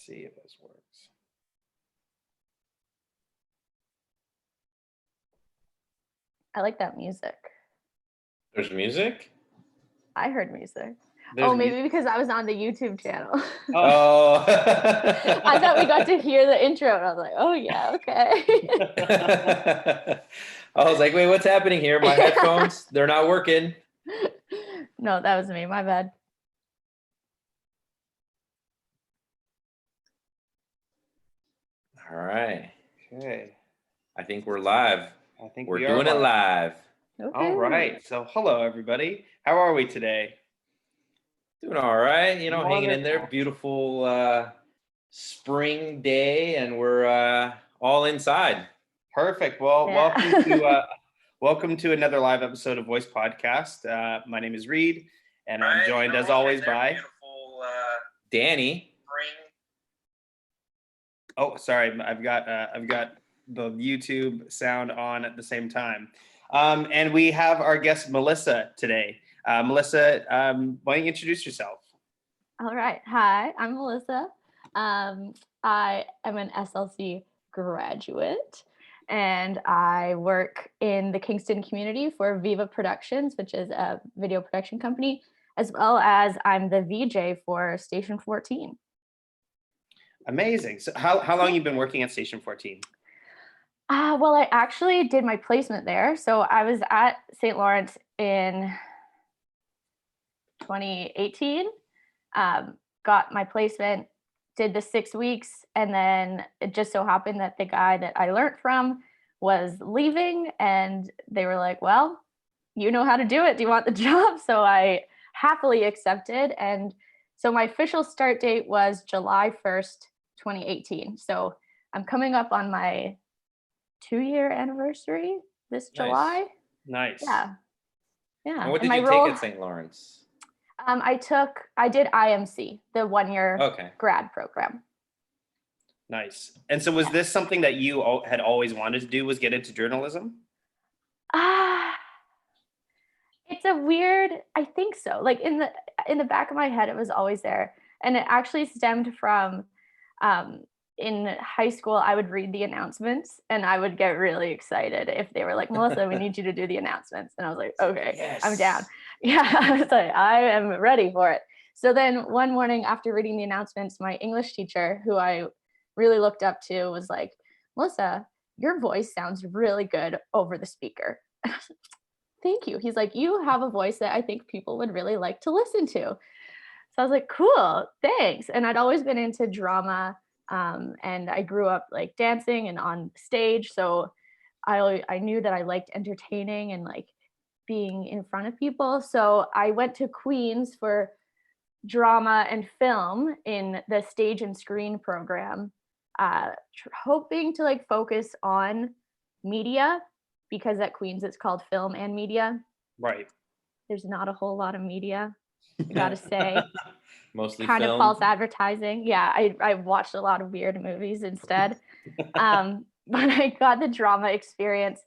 see if this works. I like that music. There's music? I heard music. There's maybe because I was on the YouTube channel. Oh. I thought we got to hear the intro and I was like, oh yeah, okay. I was like, wait, what's happening here? My headphones, they're not working. No, that was me. My bad. All right. Okay. I think we're live. I think We're we are doing it live. Okay. All right. So hello, everybody. How are we today? Doing all right. You know, hanging in there. Wonderful. Beautiful spring day, and we're all inside. Perfect. Well, Yeah. welcome to another live episode of Voice Podcast. My name is Reed, and I'm joined as always by Danny. Oh, sorry, I've got the YouTube sound on at the same time, and we have our guest Melissa today. Melissa, why don't you introduce yourself? All right. Hi, I'm Melissa. I am an SLC graduate and I work in the Kingston community for Viva Productions, which is a video production company, as well as I'm the VJ for Station 14. Amazing. So how long you been working at Station 14? Well, I actually did my placement there. So I was at St. Lawrence in 2018, got my placement, did the 6 weeks, and then it just so happened that the guy that I learned from was leaving, and they were like, well, you know how to do it. Do you want the job? So I happily accepted. And so my official start date was July 1st, 2018. So I'm coming up on my 2-year anniversary this July. Nice. Yeah. And what did you take at St. Lawrence? I did IMC, the 1-year grad program. Nice. And so was this something that you had always wanted to do, was get into journalism? It's a weird, I think so. Like in the back of my head, it was always there. And it actually stemmed from in high school, I would read the announcements and I would get really excited if they were like, Melissa, we need you to do the announcements. And I was like, okay, yes. I'm down. Yeah, I was like, I am ready for it. So then one morning after reading the announcements, my English teacher, who I really looked up to, was like, Melissa, your voice sounds really good over the speaker. Thank you. He's like, you have a voice that I think people would really like to listen to. So I was like, cool, thanks. And I'd always been into drama. And I grew up like dancing and on stage. So I knew that I liked entertaining and like being in front of people. So I went to Queen's for drama and film in the stage and screen program, hoping to like focus on media, because at Queen's it's called film and media. Right. There's not a whole lot of media, I gotta say. Mostly kind film. of false advertising. Yeah, I watched a lot of weird movies instead. But I got the drama experience.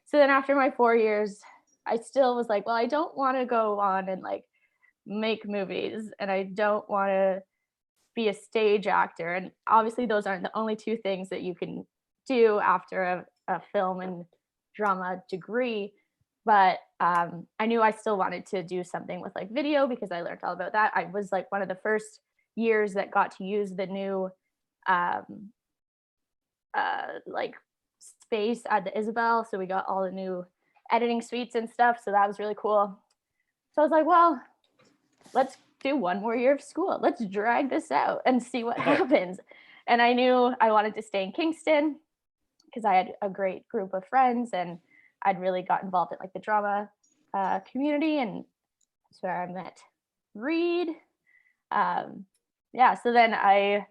So then after my 4 years, I still was like, well, I don't want to go on and like make movies, and I don't want to be a stage actor. And obviously those aren't the only two things that you can do after a film and drama degree. But I knew I still wanted to do something with like video, because I learned all about that. I was like one of the first years that got to use the new like space at the Isabel. So we got all the new editing suites and stuff. So that was really cool. So I was like, well, let's do 1 more year of school. Let's drag this out and see what happens. And I knew I wanted to stay in Kingston because I had a great group of friends, and I'd really got involved in like the drama community, and that's where I met Reed. Yeah, so then I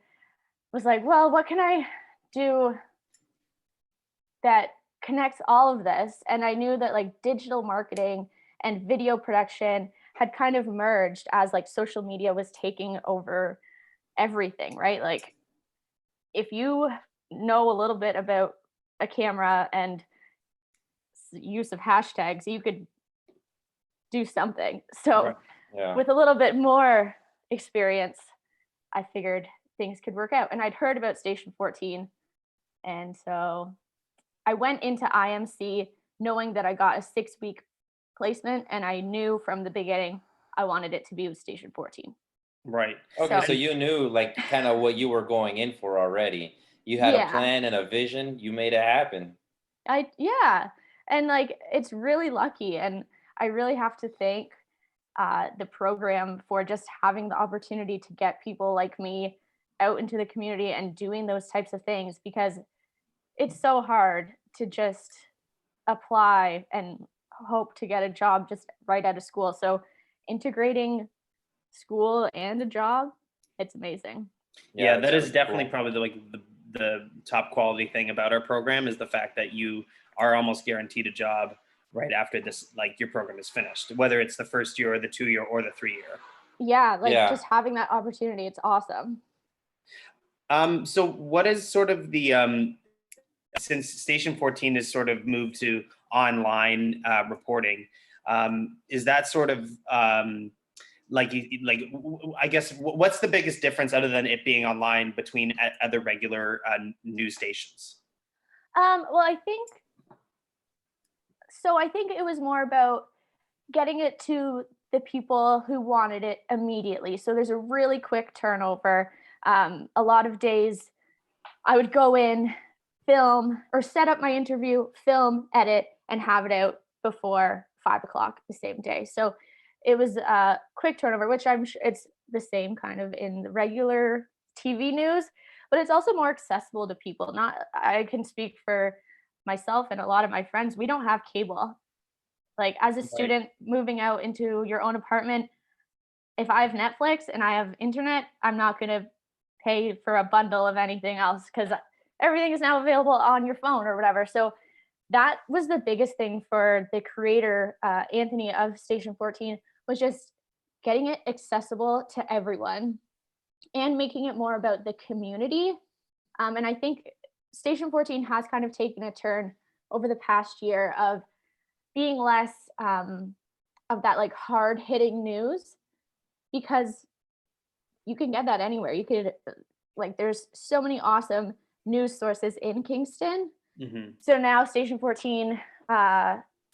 was like, well, what can I do that connects all of this? And I knew that like digital marketing and video production had kind of merged as like social media was taking over everything, right? Like if you know a little bit about a camera and use of hashtags, you could do something. So with a little bit more experience, I figured things could work out. And I'd heard about Station 14. And so I went into IMC knowing that I got a 6-week placement, and I knew from the beginning I wanted it to be with Station 14. Right. Okay, So- so you knew like kind of what you were going in for already. You had a Yeah. plan and a vision. You made it happen. Yeah. And like it's really lucky, and I really have to thank the program for just having the opportunity to get people like me out into the community and doing those types of things, because it's so hard to just apply and hope to get a job just right out of school. So integrating school and a job, it's amazing. Yeah, that's that is really definitely cool. probably the top quality thing about our program is the fact that you are almost guaranteed a job right after this, like your program is finished, whether it's the first year or the 2 year or the 3 year. Yeah, like Yeah. just having that opportunity, it's awesome. So what is sort of the since Station 14 has sort of moved to online reporting, is that sort of I guess what's the biggest difference other than it being online between other regular news stations? Well, I think it was more about getting it to the people who wanted it immediately. So there's a really quick turnover. A lot of days I would go in, film or set up my interview, film, edit, and have it out before 5 o'clock the same day. So it was a quick turnover, which I'm sure it's the same kind of in the regular TV news, but it's also more accessible to people. Not, I can speak for myself and a lot of my friends. We don't have cable. Like as a Right. student moving out into your own apartment, if I have Netflix and I have internet, I'm not going to pay for a bundle of anything else because everything is now available on your phone or whatever. So that was the biggest thing for the creator, Anthony of Station 14, was just getting it accessible to everyone and making it more about the community. And I think Station 14 has kind of taken a turn over the past year of being less of that like hard hitting news, because you can get that anywhere. You could like there's so many awesome news sources in Kingston. Mm-hmm. So now Station 14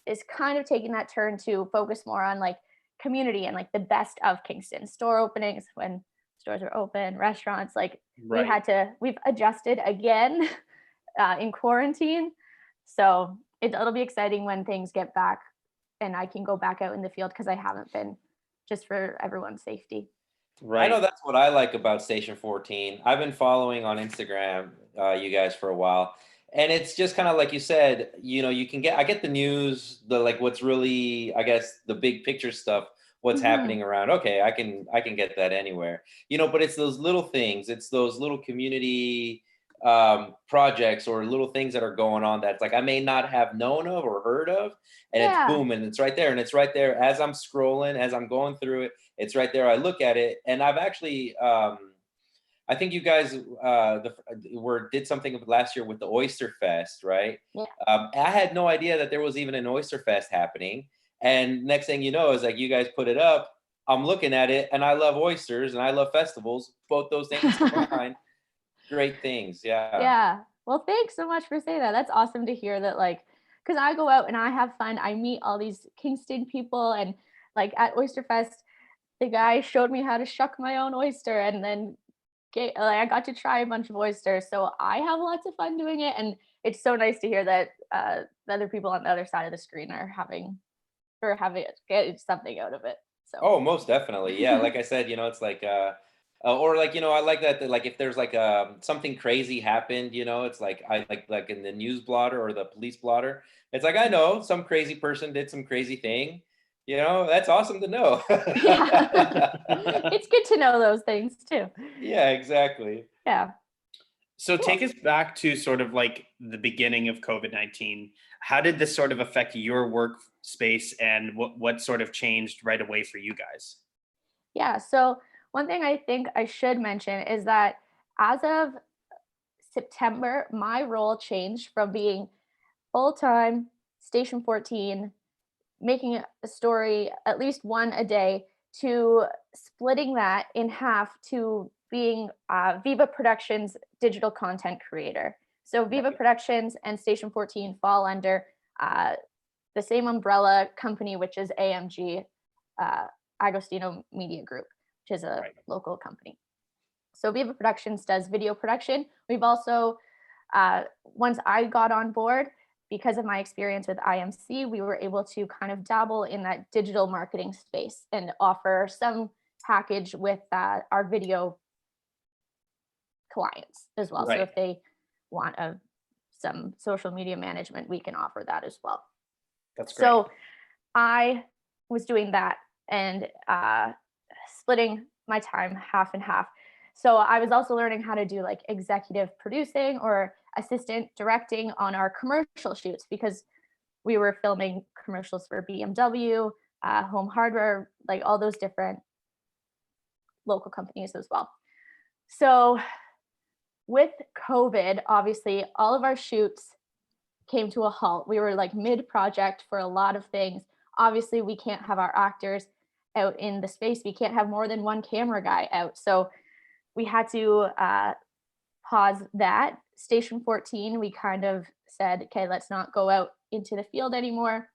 is kind of taking that turn to focus more on like community and like the best of Kingston, store openings when stores are open, restaurants. Like Right. we've adjusted again in quarantine. So it'll be exciting when things get back and I can go back out in the field, because I haven't been, just for everyone's safety. I know Right. that's what I like about Station 14. I've been following on Instagram you guys for a while. And it's just kind of like you said, you can I get the news, the like what's really, I guess, the big picture stuff, what's Mhm. happening around. Okay, I can get that anywhere. But it's those little things, it's those little community projects or little things that are going on that's like I may not have known of or heard of, and it's Yeah. boom, and it's right there, and it's right there as I'm scrolling, as I'm going through it. It's right there. I look at it, and I've actually, I think you guys did something last year with the Oyster Fest, right? Yeah. I had no idea that there was even an Oyster Fest happening, and next thing you know is like you guys put it up. I'm looking at it, and I love oysters and I love festivals. Both those things combined, great things. Yeah. Yeah. Well, thanks so much for saying that. That's awesome to hear that, like, because I go out and I have fun. I meet all these Kingston people, and like at Oyster Fest, the guy showed me how to shuck my own oyster, and then I got to try a bunch of oysters. So I have lots of fun doing it, and it's so nice to hear that the other people on the other side of the screen are getting something out of it. So Oh, most definitely. Yeah. Like I said, it's like, or like, I like that like if there's like something crazy happened, it's like I like in the news blotter or the police blotter, it's like I know some crazy person did some crazy thing. That's awesome to know. yeah, it's good to know those things too. Yeah, exactly. Yeah. So Cool. take us back to sort of like the beginning of COVID-19. How did this sort of affect your workspace, and what sort of changed right away for you guys? Yeah. So one thing I think I should mention is that as of September, my role changed from being full time Station 14, making a story at least one a day, to splitting that in half to being Viva Productions digital content creator. So Viva Productions and Station 14 fall under the same umbrella company, which is AMG, Agostino Media Group, which is a local company. So Viva Productions does video production. We've also, once I got on board, because of my experience with IMC, we were able to kind of dabble in that digital marketing space and offer some package with our video clients as well. So if they want some social media management, we can offer that as well. That's great. So I was doing that and splitting my time half and half. So I was also learning how to do like executive producing or assistant directing on our commercial shoots, because we were filming commercials for BMW, Home Hardware, like all those different local companies as well. So with COVID, obviously all of our shoots came to a halt. We were like mid-project for a lot of things. Obviously we can't have our actors out in the space. We can't have more than one camera guy out. So we had to pause that. Station 14, we kind of said, okay, let's not go out into the field anymore.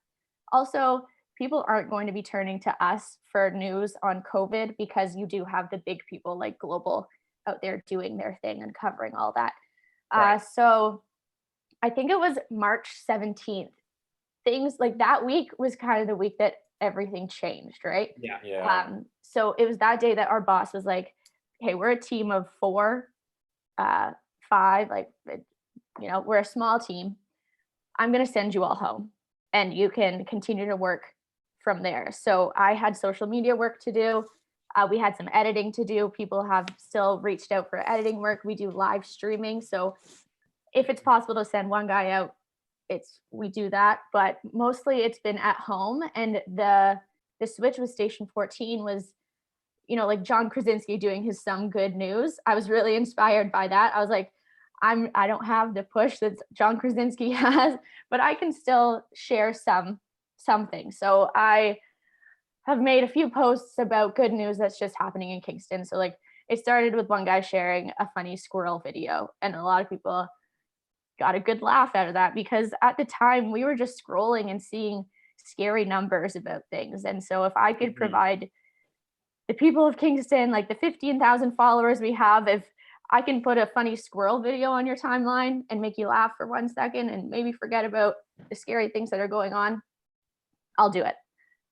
Also, people aren't going to be turning to us for news on COVID, because you do have the big people like Global out there doing their thing and covering all that. So I think it was March 17th. Things like that week was kind of the week that everything changed, right? Yeah. So it was that day that our boss was like, hey, we're a team of 4, 5, like, you know, we're a small team. I'm going to send you all home and you can continue to work from there. So I had social media work to do. We had some editing to do. People have still reached out for editing work. We do live streaming. So if it's possible to send one guy out, we do that. But mostly it's been at home. And the switch with Station 14 was, you know, like John Krasinski doing his Some Good News. I was really inspired by that. I was like, I don't have the push that John Krasinski has, but I can still share something. So I have made a few posts about good news that's just happening in Kingston. So like it started with one guy sharing a funny squirrel video, and a lot of people got a good laugh out of that, because at the time we were just scrolling and seeing scary numbers about things. And so if I could provide the people of Kingston, like the 15,000 followers we have, if I can put a funny squirrel video on your timeline and make you laugh for 1 second and maybe forget about the scary things that are going on, I'll do it.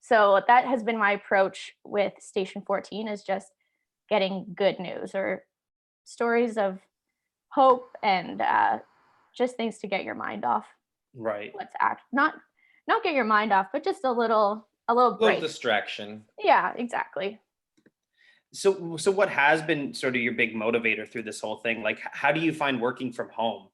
So that has been my approach with Station 14, is just getting good news or stories of hope and just things to get your mind off. Right. Let's act, not get your mind off, but just a little break. Little distraction. Yeah, exactly. So what has been sort of your big motivator through this whole thing? Like, how do you find working from home,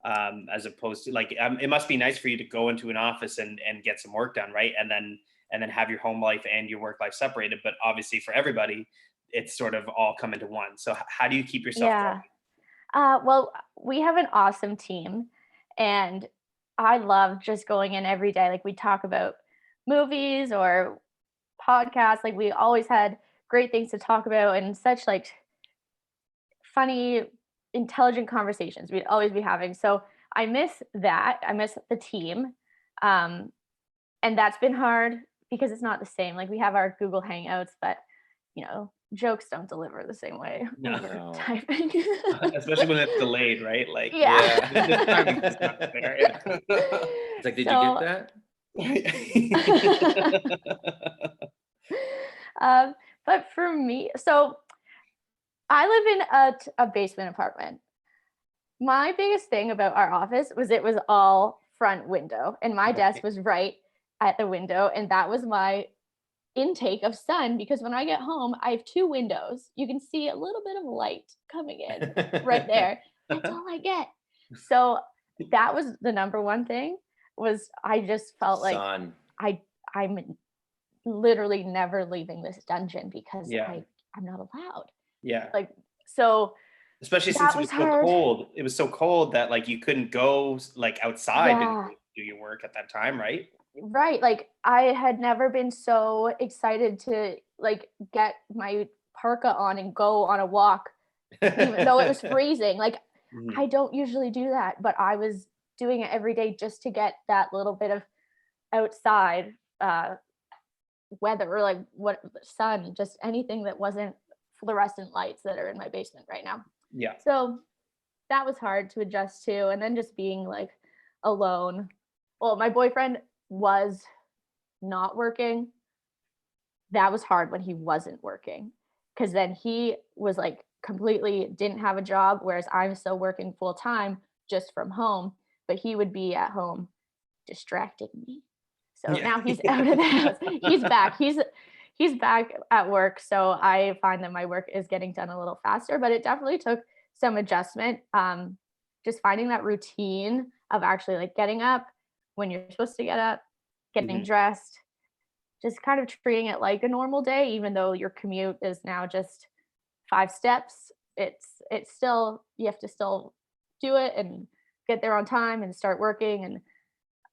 as opposed to like, it must be nice for you to go into an office and get some work done, right? And then have your home life and your work life separated. But obviously for everybody, it's sort of all come into one. So how do you keep yourself going? Well, we have an awesome team, and I love just going in every day. Like we talk about movies or podcasts. Like we always had great things to talk about and such like funny, intelligent conversations we'd always be having. So I miss that. I miss the team. And that's been hard because it's not the same. Like we have our Google Hangouts, but you know, jokes don't deliver the same way over typing. Especially when it's delayed, right? Like, yeah. This timing is not fair. Yeah. It's like, did you get that? But for me, so I live in a basement apartment. My biggest thing about our office was it was all front window, and my desk was right at the window, and that was my intake of sun, because when I get home, I have 2 windows. You can see a little bit of light coming in right there. That's all I get. So that was the number one thing, was I just felt like I'm literally never leaving this dungeon because I'm not allowed. Yeah. Like, so especially since it was so cold. It was so cold that like you couldn't go like outside to do your work at that time, right? Right. Like I had never been so excited to like get my parka on and go on a walk even though it was freezing. Like, Mhm. I don't usually do that, but I was doing it every day just to get that little bit of outside weather, or like what, sun, just anything that wasn't fluorescent lights that are in my basement right now. Yeah. So that was hard to adjust to. And then just being like alone. Well, my boyfriend was not working. That was hard when he wasn't working, because then he was like completely didn't have a job, whereas I'm still working full time just from home, but he would be at home distracting me. So Yeah. now he's out of the house. He's back. He's back at work. So I find that my work is getting done a little faster, but it definitely took some adjustment. Just finding that routine of actually like getting up when you're supposed to get up, getting Mhm. dressed, just kind of treating it like a normal day, even though your commute is now just 5 steps. It's still, you have to still do it and get there on time and start working. And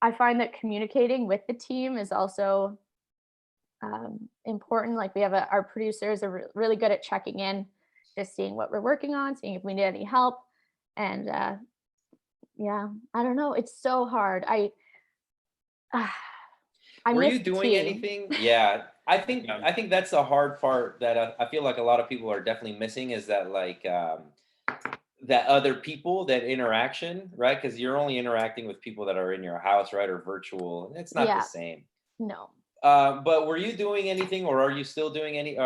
I find that communicating with the team is also important. Like we have our producers are really good at checking in, just seeing what we're working on, seeing if we need any help. And yeah, I don't know. It's so hard. Uh, I Were miss you the doing team. anything? Yeah, Yeah. I think that's the hard part that I feel like a lot of people are definitely missing, is that like that other people, that interaction, right? Because you're only interacting with people that are in your house, right, or virtual, and it's not the Yeah, same. no. But were you doing anything, or are you still doing any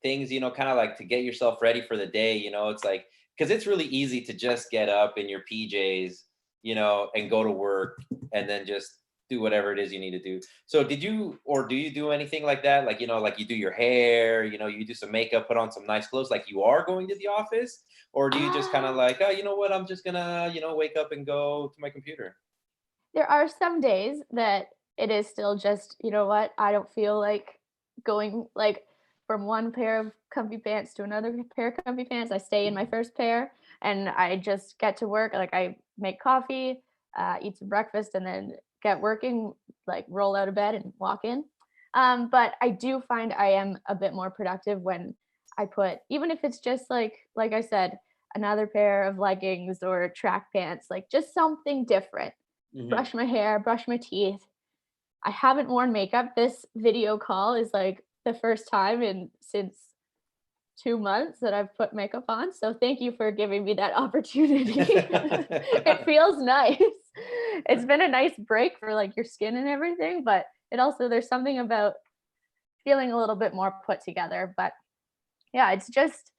things, kind of like to get yourself ready for the day? It's like, because it's really easy to just get up in your PJs, and go to work, and then just do whatever it is you need to do. So did you, or do you do anything like that? Like, like you do your hair, you do some makeup, put on some nice clothes, like you are going to the office? Or do you just kind of Ah, like, oh, you know what, I'm just gonna, wake up and go to my computer? there are some days that it is still just, you know what, I don't feel like going like from one pair of comfy pants to another pair of comfy pants. I stay in my first pair and I just get to work. Like I make coffee, eat some breakfast, and then get working, like roll out of bed and walk in. But I do find I am a bit more productive when I put, even if it's just like I said, another pair of leggings or track pants, like just something different. Mhm. Brush my hair, brush my teeth. I haven't worn makeup. This video call is like the first time in since 2 months that I've put makeup on. So thank you for giving me that opportunity. It feels nice. It's been a nice break for like your skin and everything, but it also, there's something about feeling a little bit more put together. But yeah, it's just,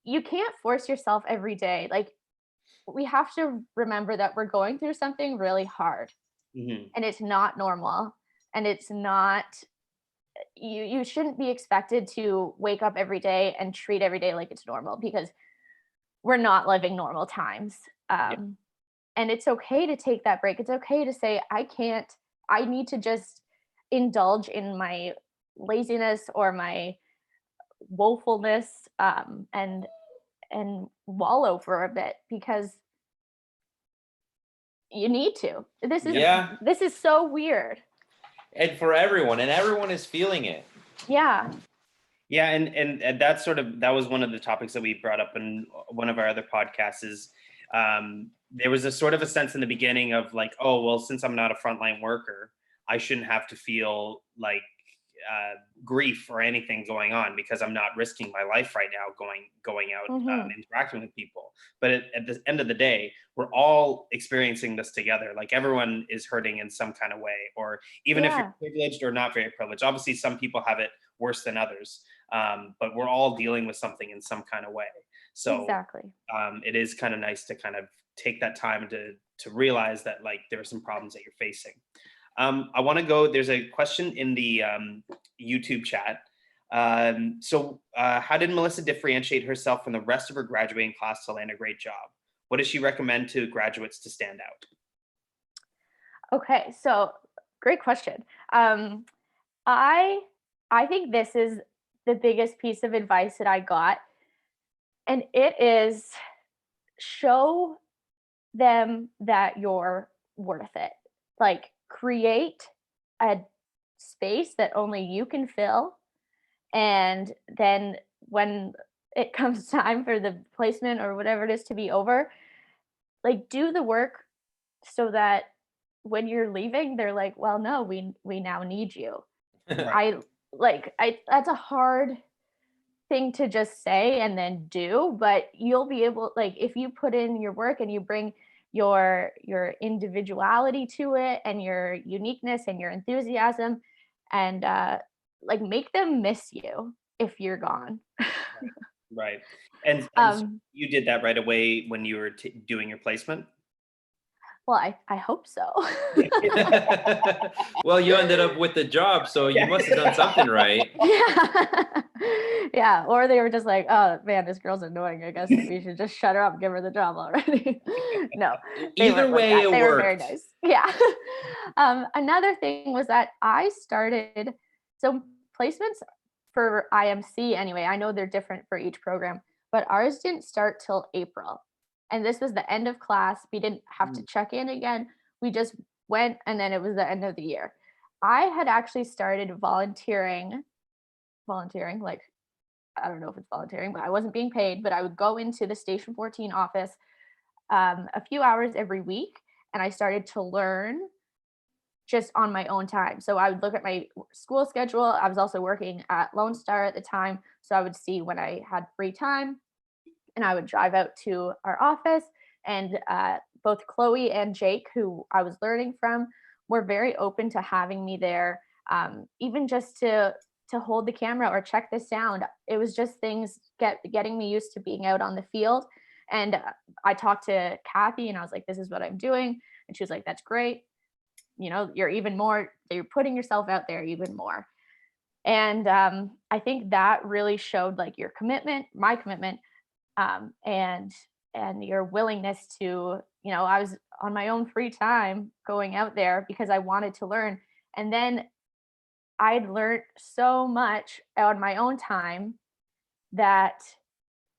you can't force yourself every day. Like we have to remember that we're going through something really hard, Mhm. and it's not normal, and it's not, you shouldn't be expected to wake up every day and treat every day like it's normal, because we're not living normal times. Yeah. um and it's okay to take that break. It's okay to say I can't, I need to just indulge in my laziness or my woefulness, and wallow for a bit, because you need to. Yeah. This is so weird. And for everyone, and everyone is feeling it. Yeah. Yeah, and that's that was one of the topics that we brought up in one of our other podcasts. Is there was a sort of a sense in the beginning of like, oh well, since I'm not a frontline worker, I shouldn't have to feel like grief or anything going on because I'm not risking my life right now going out Mhm. interacting with people. But at the end of the day, we're all experiencing this together. Like everyone is hurting in some kind of way, or even if you're Yeah, privileged or not very privileged. Obviously, some people have it worse than others, but we're all dealing with something in some kind of way. So exactly. it is kind of nice to kind of take that time to realize that like there are some problems that you're facing. I want to go. There's a question in the YouTube chat. How did Melissa differentiate herself from the rest of her graduating class to land a great job? What does she recommend to graduates to stand out? Okay, so great question. Um, I I think this is the biggest piece of advice that I got, and it is show them that you're worth it. Like create a space that only you can fill, and then when it comes time for the placement or whatever it is to be over, like, do the work so that when you're leaving, they're like, "Well, no, we now need you." Right. I that's a hard thing to just say and then do, but you'll be able, like, if you put in your work and you bring your individuality to it and your uniqueness and your enthusiasm, and like, make them miss you if you're gone. Right. And so um you did that right away when you were doing your placement? well, I hope so. Well, you ended up with the job, so you Yeah. must have done something right. Yeah. Yeah, or they were just like, "Oh, man, this girl's annoying. I guess we should just shut her up and give her the job already." No, they Either weren't like way, that. it They were very worked. nice. Yeah. Another thing was that I started, so placements for IMC anyway, I know they're different for each program, but ours didn't start till April. And this was the end of class. We didn't have to Mm. check in again. We just went, and then it was the end of the year. I had actually started volunteering, like, I don't know if it's volunteering, but I wasn't being paid, but I would go into the Station 14 office a few hours every week, and I started to learn just on my own time. So I would look at my school schedule. I was also working at Lone Star at the time, so I would see when I had free time, and I would drive out to our office. And both Chloe and Jake, who I was learning from, were very open to having me there, even just to hold the camera or check the sound. It was just things getting me used to being out on the field. And I talked to Kathy, and I was like, "This is what I'm doing," and she was like, "That's great. You're putting yourself out there even more." And I think that really showed, like, your commitment, my commitment, and your willingness to, I was on my own free time going out there because I wanted to learn. And then I'd learned so much on my own time that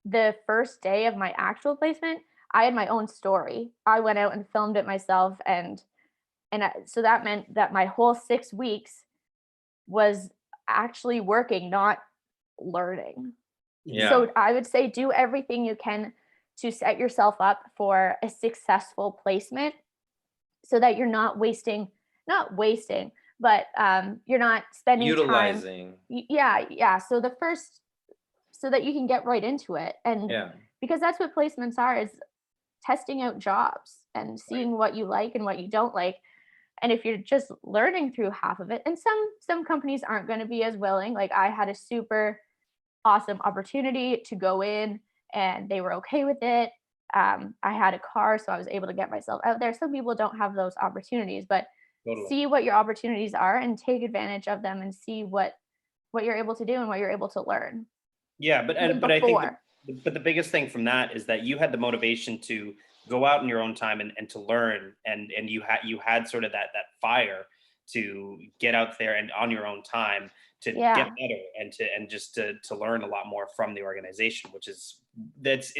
the first day of my actual placement, I had my own story. I went out and filmed it myself, so that meant that my whole 6 weeks was actually working, not learning. Yeah. So I would say do everything you can to set yourself up for a successful placement so that you're not wasting, but you're not spending time. Utilizing. Yeah, yeah. So that you can get right into it. And Yeah. because that's what placements are, is testing out jobs and Right. seeing what you like and what you don't like. And if you're just learning through half of it, and some companies aren't going to be as willing. Like, I had a super awesome opportunity to go in, and they were okay with it. I had a car, so I was able to get myself out there. Some people don't have those opportunities, but Totally. see what your opportunities are and take advantage of them, and see what you're able to do and what you're able to learn Yeah, even but I think before. the biggest thing from that is that you had the motivation to go out in your own time and to learn, and you had sort of that fire to get out there and on your own time to get Yeah. better and just to learn a lot more from the organization, which is that's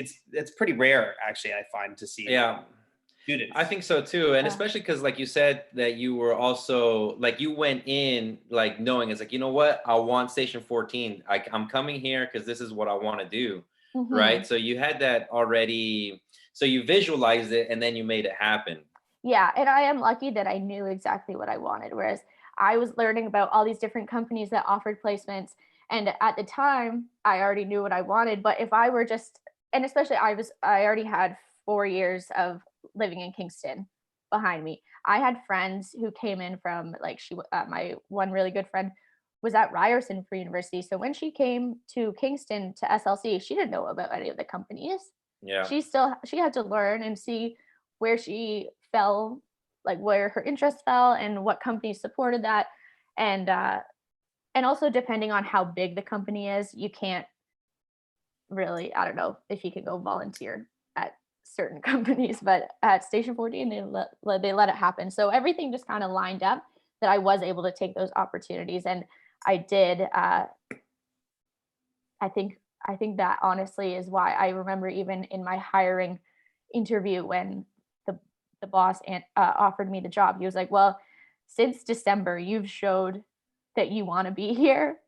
pretty rare actually, I find, to see among Yeah. I students. think so too. And Yeah. especially because, like you said, that you were also like, you went in like knowing it's like, you know what, I want Station 14. I'm coming here because this is what I want to do. Right. Mhm. So you had that already. So you visualized it and then you made it happen. Yeah, and I am lucky that I knew exactly what I wanted, whereas I was learning about all these different companies that offered placements, and at the time, I already knew what I wanted. But if I were just, and especially I already had 4 years of living in Kingston behind me. I had friends who came in from, like, my one really good friend was at Ryerson for university. So when she came to Kingston to SLC, she didn't know about any of the companies. Yeah. She had to learn and see where she fell, like where her interest fell and what companies supported that. And also, depending on how big the company is, you can't really, I don't know if you can go volunteer at certain companies, but at Station 14 they let it happen. So everything just kind of lined up that I was able to take those opportunities, and I did. I think that honestly is why I remember, even in my hiring interview, when the the boss offered me the job, he was like, "Well, since December, you've showed that you want to be here,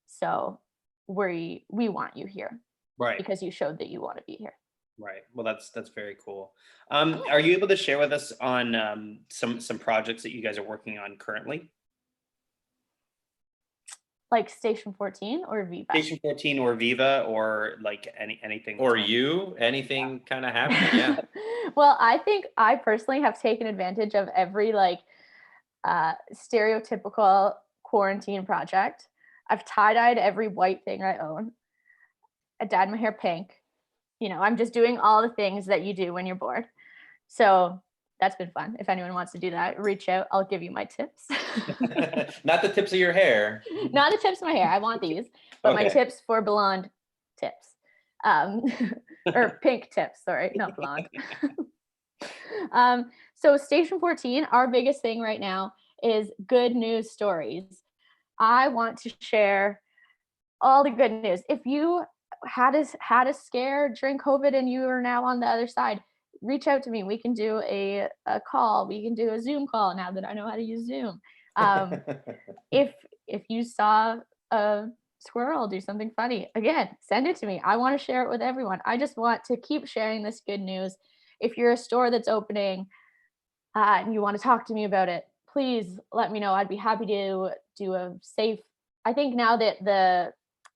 so we want you here." Right. because you showed that you want to be here. Right. Well, that's very cool. Are you able to share with us on some projects that you guys are working on currently? Like Station 14 or Viva? Station 14 or Viva or like anything. Or you, anything kind of happening. Yeah. Well, I think I personally have taken advantage of every like stereotypical quarantine project. I've tie-dyed every white thing I own. I dyed my hair pink. You know, I'm just doing all the things that you do when you're bored. So that's been fun. If anyone wants to do that, reach out. I'll give you my tips. Not the tips of your hair. Not the tips of my hair. I want these, but my Okay. tips for blonde tips. Or pink tips, sorry, not blonde. So Station 14, our biggest thing right now is good news stories. I want to share all the good news. If you had a scare during COVID and you are now on the other side, reach out to me. We can do a call. We can do a Zoom call now that I know how to use Zoom. If you saw a squirrel do something funny, again, send it to me. I want to share it with everyone. I just want to keep sharing this good news. If you're a store that's opening and you want to talk to me about it, please let me know. I'd be happy to do a safe. I think now that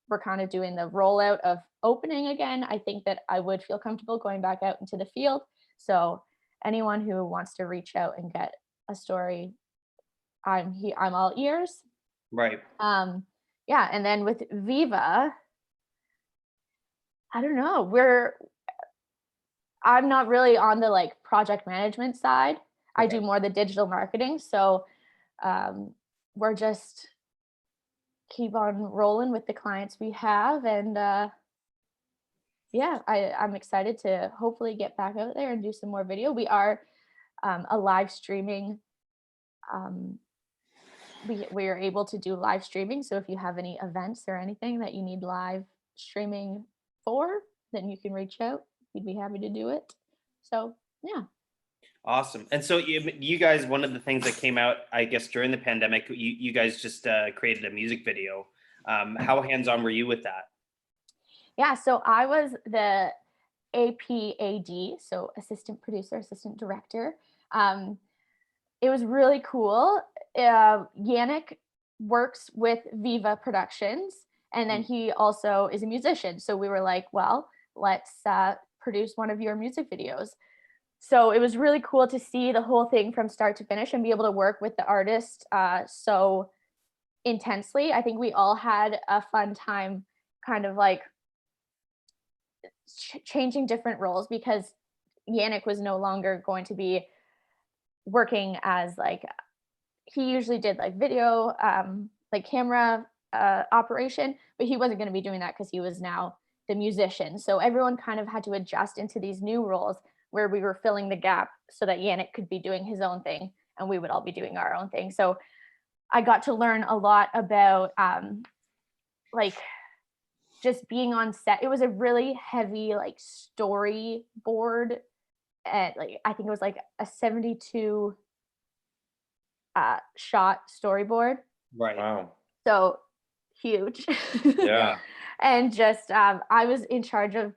we're kind of doing the rollout of opening again, I think that I would feel comfortable going back out into the field. So anyone who wants to reach out and get a story, I'm all ears. Right. Yeah, and then with Viva, I don't know. I'm not really on the like project management side. I do more the digital marketing. So we're just keep on rolling with the clients we have. And yeah, I'm excited to hopefully get back out there and do some more video. We are a live streaming. We are able to do live streaming. So if you have any events or anything that you need live streaming for, then you can reach out. We'd be happy to do it. So yeah. Awesome. And so you guys, one of the things that came out, I guess, during the pandemic, you guys just created a music video. How hands-on were you with that? Yeah, so I was the APAD, so assistant producer, assistant director. It was really cool. Yannick works with Viva Productions, and then he also is a musician. So we were like, well, let's produce one of your music videos. So it was really cool to see the whole thing from start to finish and be able to work with the artist so intensely. I think we all had a fun time kind of like changing different roles because Yannick was no longer going to be working as like, he usually did like video, like camera operation, but he wasn't going to be doing that because he was now the musician. So everyone kind of had to adjust into these new roles where we were filling the gap so that Yannick could be doing his own thing and we would all be doing our own thing. So I got to learn a lot about like just being on set. It was a really heavy like storyboard, and like I think it was like a 72 shot storyboard. Right. Wow. So huge. Yeah. And just I was in charge of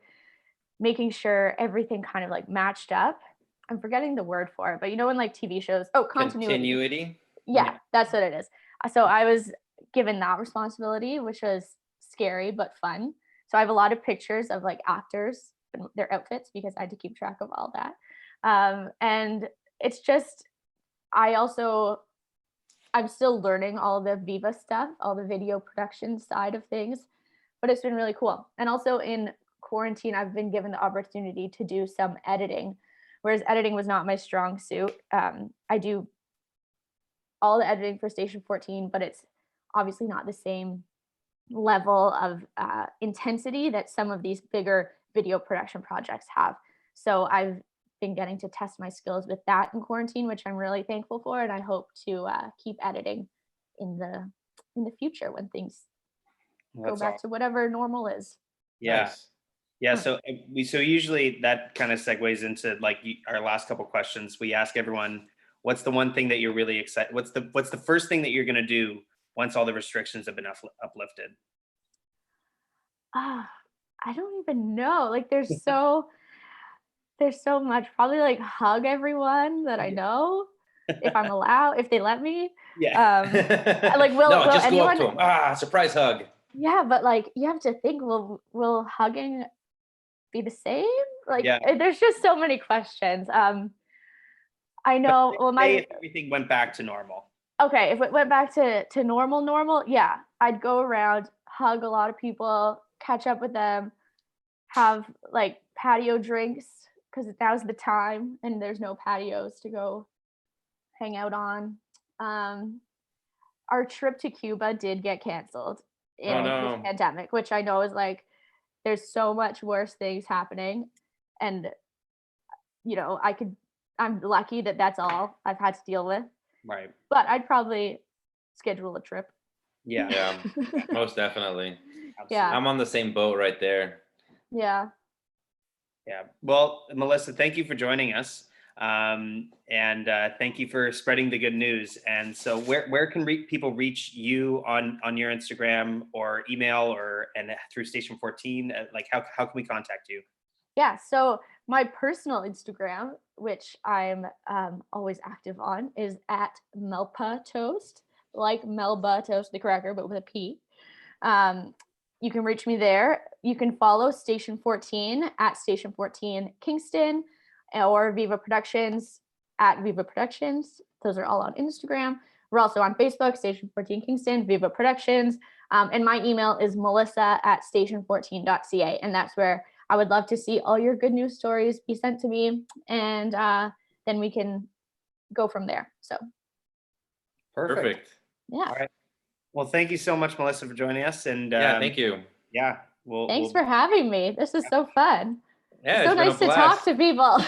making sure everything kind of like matched up. I'm forgetting the word for it, but you know, in like TV shows, continuity. Yeah, that's what it is. So I was given that responsibility, which was scary but fun. So I have a lot of pictures of like actors and their outfits because I had to keep track of all that. And it's just, I'm still learning all the Viva stuff, all the video production side of things, but it's been really cool. And also in quarantine, I've been given the opportunity to do some editing, whereas editing was not my strong suit. I do all the editing for Station 14, but it's obviously not the same level of intensity that some of these bigger video production projects have. So I've been getting to test my skills with that in quarantine, which I'm really thankful for, and I hope to keep editing in the future when things go back to whatever normal is. Yeah. Nice. Yeah, so usually that kind of segues into like our last couple questions. We ask everyone, what's the one thing that you're really excited? What's the first thing that you're going to do once all the restrictions have been uplifted? I don't even know. Like there's so much. Probably like hug everyone that I know if I'm allowed, if they let me. Yeah. Like No, will just go up anyone? to him. Surprise hug. Yeah, but like you have to think, will hugging be the same? Like Yeah. there's just so many questions. I But know. Well, say my if everything went back to normal. okay, if it went back to normal, yeah, I'd go around, hug a lot of people, catch up with them, have like patio drinks because now's the time, and there's no patios to go hang out on. Um, our trip to Cuba did get canceled Oh in this no. pandemic, which I know is like there's so much worse things happening, and I'm lucky that that's all I've had to deal with. Right. But I'd probably schedule a trip. Yeah. Yeah, most definitely. Yeah. Absolutely. I'm on the same boat right there. Yeah. Yeah. Well, Melissa, thank you for joining us. And thank you for spreading the good news. And so where can people reach you on your Instagram or email and through Station 14? Like how can we contact you? Yeah. So my personal Instagram, which I'm always active on, is at Melpa Toast, like Melba Toast, the cracker, but with a P. Um, you can reach me there. You can follow Station 14 at Station 14 Kingston or Viva Productions at Viva Productions. Those are all on Instagram. We're also on Facebook, Station 14 Kingston, Viva Productions. And my email is melissa at station14.ca. And that's where I would love to see all your good news stories be sent to me. And then we can go from there. So, Perfect. yeah. All right. Well, thank you so much, Melissa, for joining us. And Yeah, thank you. yeah, Thanks for having me. This is so fun. Yeah, It's so it's been a nice to talk blast. to people.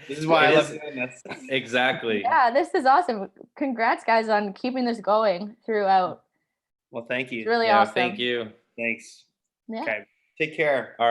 this is why I Hey, love look, doing this. exactly. Yeah, this is awesome. Congrats, guys, on keeping this going throughout. Well, thank It's you. really Yeah, awesome. thank you. Thanks. Yeah. Okay. Take care. All